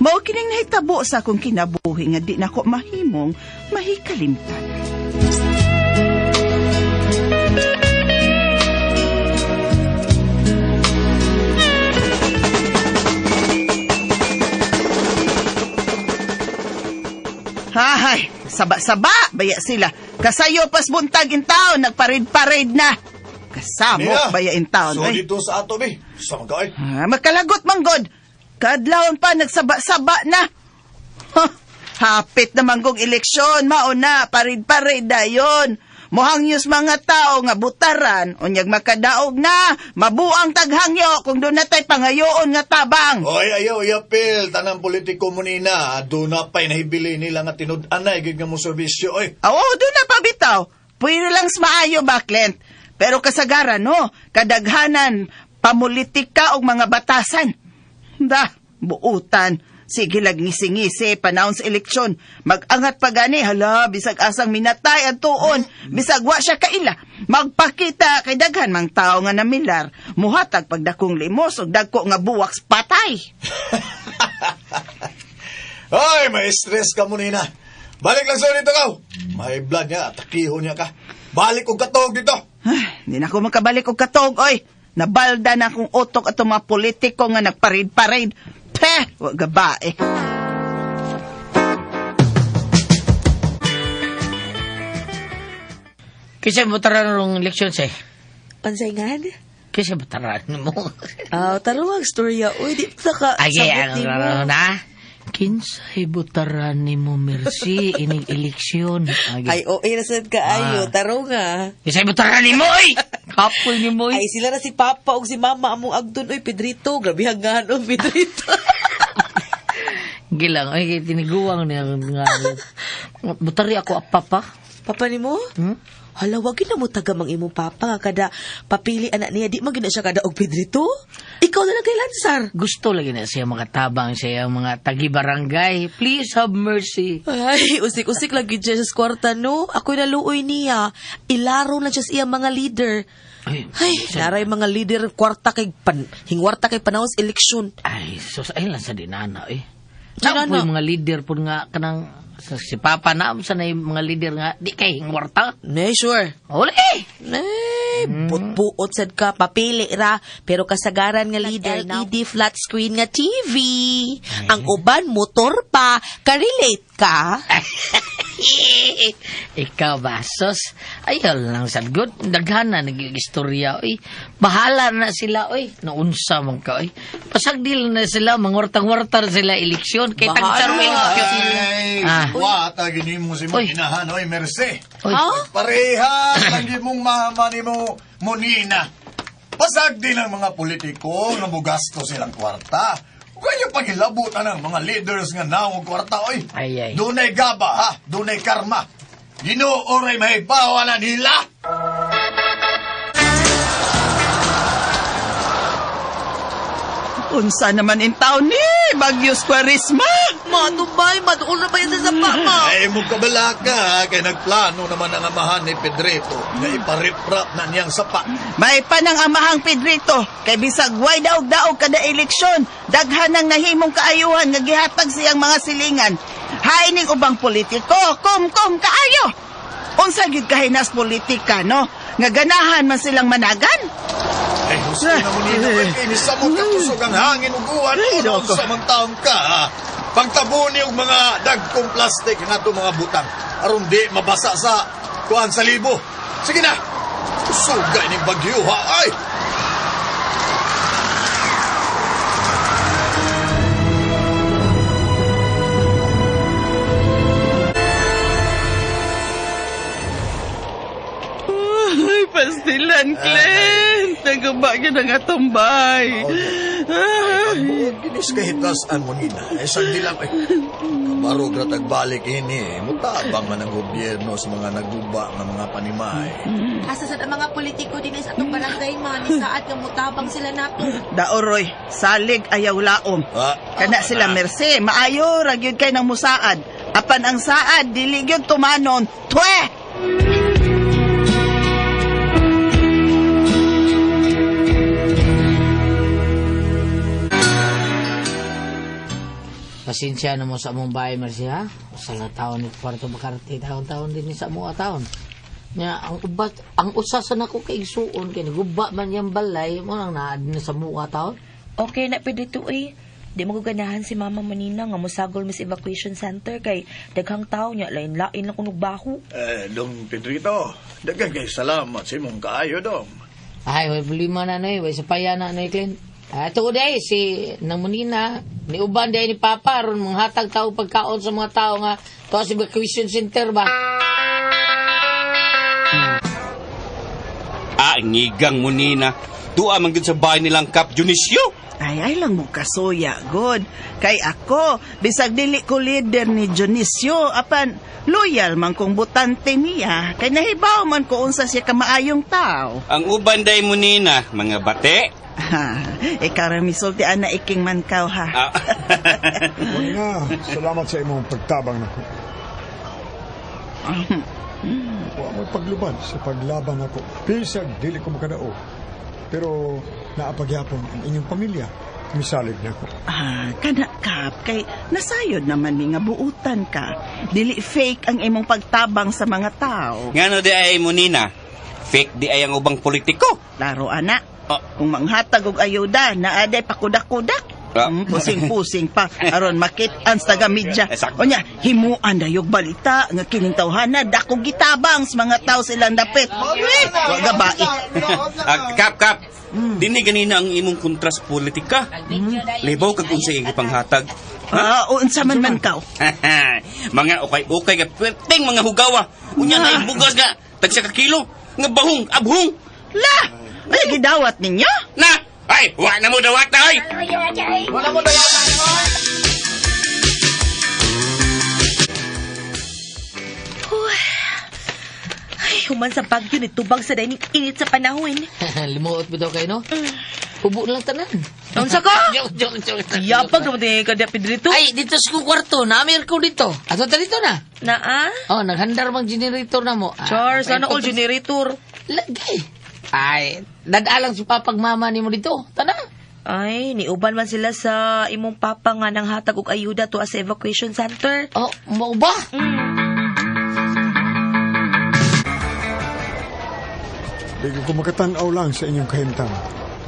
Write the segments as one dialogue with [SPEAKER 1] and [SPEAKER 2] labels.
[SPEAKER 1] Mao kining nahitabo sa akong kinabuhi nga di nako mahimong mahikalimtan. Hahay, saba-saba, baya sila. Kasayo pas buntag in taon, nagparid-parid na. Kasamok baya in taon.
[SPEAKER 2] So dito sa ato, be. Sa mga
[SPEAKER 1] magkalagot, manggod. Kadlawon pa, nagsaba-saba na. Hapit na manggong eleksyon, mauna, parid-parid na yun. Mohangyos mga tao nga butaran, unyag makadaog na, mabuang taghangyo kung doon natay pangayoon nga tabang.
[SPEAKER 2] Oy, ayaw, yapil, tanang politiko mo nina, doon na pa'y nahibili nila nga tinud-anay, gig nga mo servisyo, oy.
[SPEAKER 1] Doon na pa bitaw, pwede lang smaayo baklent. Pero kasagaran, no, kadaghanan, pamulitika o mga batasan. Da, buutan. Sige lang ngisi-ngisi, panahon sa eleksyon. Mag-angat pa gani, hala, bisag asang minatay at tuon. Bisag wa siya kaila. Magpakita kay daghan mang tao nga namilar. Muhatag pagdakong limos o dagko nga buwaks patay.
[SPEAKER 2] Ay, may stress ka mo nina. Balik lang sa dito ka. May blood niya, atakiho niya ka. Balik og katog dito.
[SPEAKER 1] Hindi na ako makabalik og katog, oy. Nabalda na akong utok at mga politiko nga nagparid-parid. Wag gabae.
[SPEAKER 3] Kisa butaran ng leksyon siya?
[SPEAKER 4] Pansaingan?
[SPEAKER 3] Kisa butaran mo?
[SPEAKER 4] Taruwag storya. Uy, di pa ka
[SPEAKER 3] ay,
[SPEAKER 4] sabot
[SPEAKER 3] ano na? Kinsay butaran ni mo, Mercy, ining eleksyon.
[SPEAKER 4] Ay, nasad ka ayo. Taro nga.
[SPEAKER 3] Kinsay butaran ni mo, oy! Kapoy ni mo,
[SPEAKER 4] ay, sila na si Papa o si Mama among agdun. Uy, Pedrito. Grabe hanggan o, Pedrito.
[SPEAKER 3] Gilang, ay, tiniguang niya nga. Butari ako papa.
[SPEAKER 4] Papa ni mo? Hala, wag na mo tagamang imong papa nga kada papili anak niya. Di magina siya kada og Pedrito. Ikaw na lang kay Lansar.
[SPEAKER 3] Gusto lagi na siya makatabang siya mga tagi-barangay. Please have mercy.
[SPEAKER 4] Ay, usik-usik lagi dyan sa kwarta, no? Ako'y naluoy niya. Ilaro na siya sa mga leader. Ay, naray mga leader kwarta kay hingwarta kay panahon sa eleksyon.
[SPEAKER 3] Ay, sus, ay lang sa dinana, eh. Saan po yung mga leader po nga kanang si Papa na sa na yung mga leader nga di kay hingwarta?
[SPEAKER 4] Ne, sure.
[SPEAKER 3] Uli!
[SPEAKER 4] Buot sad ka, papili ra. Pero kasagaran nga leader, LED flat screen nga TV. Ay. Ang uban, motor pa. Ka-relate ka?
[SPEAKER 3] Ikaw ba, sos? Ayaw lang sad good. Daghan na nag-istorya, oy. Bahala na sila, oy. Naunsa man ka, oy. Pasagdil na sila, mangwartang-wartar sila eleksyon. Kay tag-charming.
[SPEAKER 2] Ay, wata gini mo si Moninahan, oy, Mercy. Pareha, lagi mong mama ni mo, Monina. Pasagdil ang mga politiko nga mugasto silang kwarta. Kaya pagilabutan ng mga leaders nga naong kwarta, oy.
[SPEAKER 3] Ay.
[SPEAKER 2] Dunay gaba, ha? Dunay karma. Ginuoray may bawa na nila.
[SPEAKER 1] Unsa naman in taon ni Bagyos Quaresma?
[SPEAKER 4] Matubay, maduol na ba yan sa mama?
[SPEAKER 2] Ay, mukabala ka, kaya nagplano naman ang amahan ni Pedrito na ipariprap na niyang sapa.
[SPEAKER 1] May panang amahang Pedrito, kay bisag way daog-daog kada eleksyon, daghan ng nahimong kaayuhan nga gihatag siyang mga silingan. Hay ning ubang politiko, kum kaayo. Unsa gyud kahinas politika, no? Nga ganahan man silang managan.
[SPEAKER 2] Ay, gusto na mo nila, kinisamot ka kusog ang hangin uguan o sa mga taong ka, ha? Pagtabuni og mga dagkong plastik na ito mga butang. Aron di mabasa sa kuhan sa libo. Sige na, sugay ni bagyo, ha? Ay!
[SPEAKER 1] Pastilan, Clint. Nagabagyan ang atumbay.
[SPEAKER 2] Ginis kahitasan mo, Nina. Saan nila, kabarog na tagbalik ini. Mutabang man ang gobyerno sa mga naguba ng mga panimay.
[SPEAKER 5] Asa sa mga politiko din sa atong barangay man, saat nga mutabang sila nato.
[SPEAKER 1] Daoroy, salig ayaw laom. Kana sila Mercy, maayo ragyod kay ng musaad. Apan ang saad, dili gyud tumanon. Twe!
[SPEAKER 3] Pasensya na mo sa among bahay, Marcy, ha? Sa taon ni kwarto makarte, taon-taon din ni sa mga taon. Nya, ang usasan ako kay igsuon, kay naguba man yung balay, mo nang naad na sa mga taon.
[SPEAKER 4] Okay na Pedrito eh. Di mo ganahan si Mama Manina nga musagol mis evacuation center kay daghang tao niya lain-lain lang kunog baho.
[SPEAKER 2] Dong Pedrito, dagang kay salamat sa imong kaayo, Dong.
[SPEAKER 3] Ay, may problema na, Noy. May sapaya na, Noy, Clint. Ito day, si nang Manina, ni Uban day ni Papa, ron mga hatag tao pagkaon sa mga tao nga, to sa evacuation center ba?
[SPEAKER 6] Ngigang mo nina. Tuwa man gud sa bahay nilang Kap Dionisio.
[SPEAKER 1] Ay lang mo kasuya, God. Kay ako, bisag dili ko leader ni Dionisio, apan loyal man kong butante niya. Kay nahibaw man ko unsa siya kamaayong tao.
[SPEAKER 6] Ang uban day mo nina, mga bate.
[SPEAKER 1] Ikaw ramisulti ana iking mankaw ha.
[SPEAKER 7] Manina, salamat sa imong pagtabang nako. Wa mo paglubad sa paglaban ako. Bisag dili ko makadao. Pero naapagyapon ang inyong pamilya. Misalig na ako.
[SPEAKER 1] Kana Kap, kay nasayod naman ni nga buutan ka. Dili fake ang imong pagtabang sa mga tao.
[SPEAKER 6] Ngano di ay mo nina? Fake di ay ang ubang politiko.
[SPEAKER 1] Laro ana. Kung manghatag og ayuda, naaday pakudak-kudak. Pusing-pusing pa aron makit-an sa taga media. O nya, himuan dayog balita nga kining tawhana dako gitabang sa mga tao silang dapit. Wa gabai.
[SPEAKER 6] Kap. Dini ganina ang imong kontras politika. Libaw kag unsay ing ipanghatag.
[SPEAKER 1] Unsa man kaw?
[SPEAKER 6] Mga ukay-ukay ka perting mga hugawa. Unya na ibugas nga tagsa ka kilo nga bahong abhong.
[SPEAKER 1] La, ay gidawat ninyo?
[SPEAKER 6] Na, ay, wa na mo dawat na, ay!
[SPEAKER 2] Wala mo dayanan mo!
[SPEAKER 4] Ay, human sa bagyo ni tubag sa dining init sa panahon.
[SPEAKER 3] Limuot bitaw kayo, no? Hubo lang tanan.
[SPEAKER 4] Unsa ka?
[SPEAKER 3] Joke.
[SPEAKER 4] Yapag naman din ka Pedrito.
[SPEAKER 3] Ay, dito sa kong kwarto, naamir ko dito. Ato dito na.
[SPEAKER 4] Naa?
[SPEAKER 3] Oh, naghandar mang generator na mo.
[SPEAKER 4] Char, sana all generator.
[SPEAKER 3] Lagay. Ay, nag-alang si papag mama ni mo dito. Tana.
[SPEAKER 4] Ay, niuban man sila sa imong papa nga nang hatag og ayuda to as evacuation center.
[SPEAKER 3] Oh, mo ba?
[SPEAKER 7] Di ko makatanaw lang sa inyong kahimtang.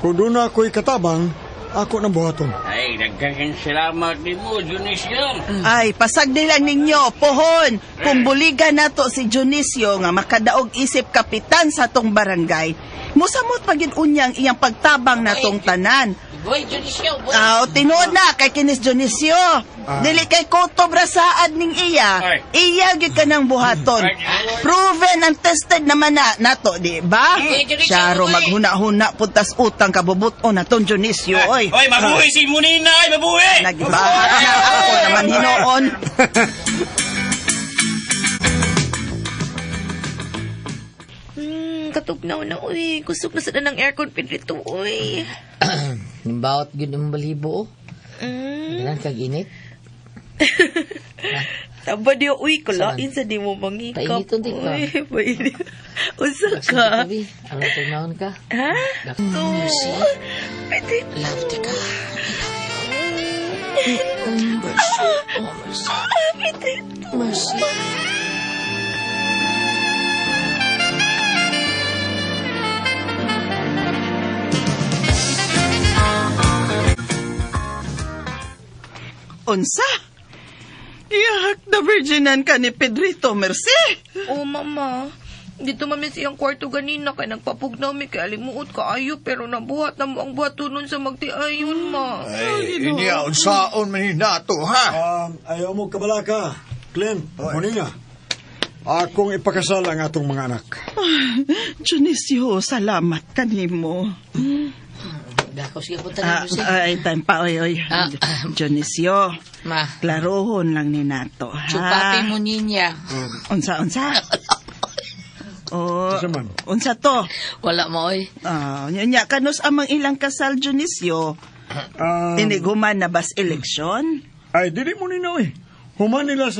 [SPEAKER 7] Kung doon ako'y katabang, ako nang buhaton.
[SPEAKER 6] Ay, nagkagang salamat ni mo, Dionisio.
[SPEAKER 1] Ay, pasagdi lang ninyo, pohon. Kung buligan nato si Dionisio nga makadaog isip kapitan sa tong barangay, musamot pagin unyang iyang pagtabang natong tanan.
[SPEAKER 3] Boy, Dionisio, boy.
[SPEAKER 1] Tinuod na kay kinis Dionisio. Dili kay kutob rasaad ning iya. Iya gyud kanang buhaton. Proven and tested naman na nato, di ba? Syaro maghuna-huna puntas utang kabubuton natong Dionisio, oy.
[SPEAKER 6] Oy, mabuhi si Munina, ay mabuhi!
[SPEAKER 1] Nagibahat na ako naman hinoon.
[SPEAKER 4] Katugnaw na, uy. Kusog na sa ng aircon, Pedrito, uy.
[SPEAKER 3] Bawat gud ang balibo. Ganang kag init.
[SPEAKER 4] Taba diyo, uy. Kulain sa di mo mangikap.
[SPEAKER 3] Painiton din ka.
[SPEAKER 4] Uy, painit. Usa ka.
[SPEAKER 3] Ano tignaon ka?
[SPEAKER 4] Ha?
[SPEAKER 3] Mercy.
[SPEAKER 4] Pedrito.
[SPEAKER 3] Love ka.
[SPEAKER 4] Pedrito.
[SPEAKER 3] Mercy.
[SPEAKER 1] Unsa? Iyahak na virginan ka ni Pedrito, Mercy.
[SPEAKER 4] Oh, mama. Dito mami siyang kwarto ganina kay nagpapugnaw mi kay alimuot kaayo pero nabuhat na mo ang buhatunon sa magtiayon, ma.
[SPEAKER 2] Ay, iniyaon saon man hinato, ha?
[SPEAKER 7] Ayaw mo kabalaka. Clint, Manina. Akong ipakasal ang atong mga anak.
[SPEAKER 1] Dionisio, salamat kanimo.
[SPEAKER 3] Dako sige punta na Mercy.
[SPEAKER 1] Ay, time pa, oy. Dionisio,
[SPEAKER 3] Ma.
[SPEAKER 1] klarohon lang ni nato, ha?
[SPEAKER 3] Chupapi mo niya.
[SPEAKER 1] Unsa?
[SPEAKER 7] Unsa man?
[SPEAKER 1] Unsa to?
[SPEAKER 3] Wala mo oy.
[SPEAKER 1] Nya kanus amang ilang kasal, Dionisio. Tiniguman na bas eleksyon?
[SPEAKER 7] Ay, dili mo nina eh. Human nila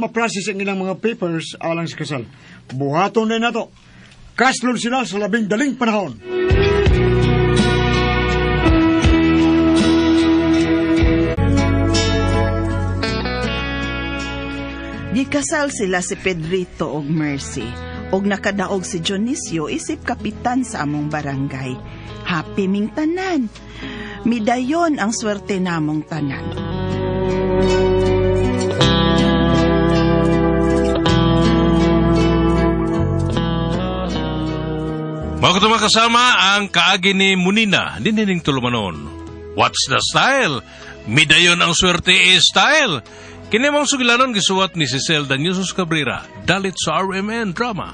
[SPEAKER 7] ma-process ang ilang mga papers alang sa kasal. Buhaton na nato. Kaslon sila sa labing daling panahon.
[SPEAKER 1] Gikasal sila si Pedrito og Mercy. Og nakadaog si Dionisio isip kapitan sa among barangay. Happy ming tanan. Midayon ang swerte namong tanan.
[SPEAKER 8] Mga katuma kasama ang kaagi ni Munina, dinining tulumanon. What's the style? Midayon ang swerte style. Kinimang sugilanon gisuwat ni Cecil Daniusos Cabrera, dalit sa RMN Drama.